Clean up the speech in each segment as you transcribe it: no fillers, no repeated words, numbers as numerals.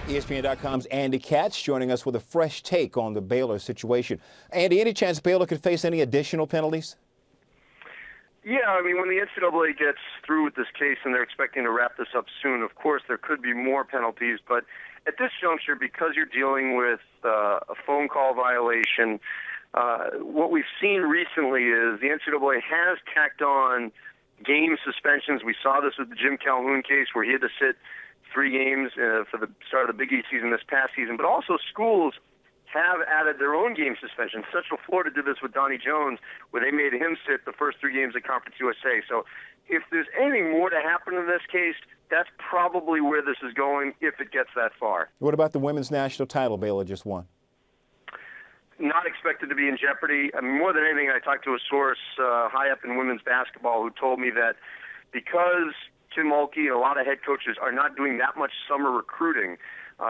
ESPN.com's Andy Katz joining us with a fresh take on the Baylor situation. Andy, any chance Baylor could face any additional penalties? Yeah, I mean, when the NCAA gets through with this case and they're expecting to wrap this up soon, of course there could be more penalties. But at this juncture, because you're dealing with a phone call violation, what we've seen recently is the NCAA has tacked on game suspensions. We saw this with the Jim Calhoun case where he had to sit 3 games for the start of the Big East season this past season. But also schools have added their own game suspensions. Central Florida did this with Donnie Jones, where they made him sit the first 3 games of Conference USA. So if there's anything more to happen in this case, that's probably where this is going if it gets that far. What about the women's national title Baylor just won? Not expected to be in jeopardy. I mean, more than anything, I talked to a source high up in women's basketball who told me that because Tim Mulkey and a lot of head coaches are not doing that much summer recruiting,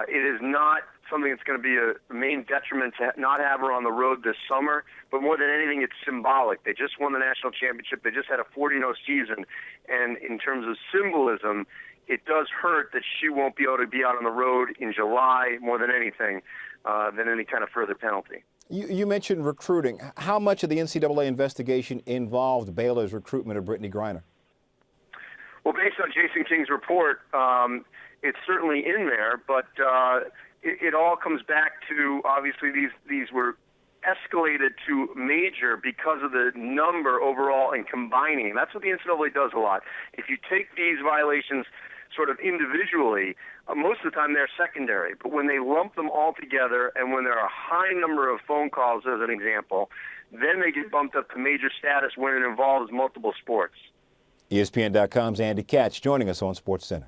it is not something that's going to be a main detriment to not have her on the road this summer. But more than anything, it's symbolic. They just won the national championship. They just had a 40-0 season. And in terms of symbolism, it does hurt that she won't be able to be out on the road in July more than anything, than any kind of further penalty. You mentioned recruiting. How much of the NCAA investigation involved Baylor's recruitment of Brittany Griner? Well, based on Jason King's report, it's certainly in there, but it all comes back to, obviously, these were escalated to major because of the number overall and combining. That's what the NCAA does a lot. If you take these violations sort of individually, most of the time they're secondary. But when they lump them all together and when there are a high number of phone calls, as an example, then they get bumped up to major status when it involves multiple sports. ESPN.com's Andy Katz joining us on SportsCenter.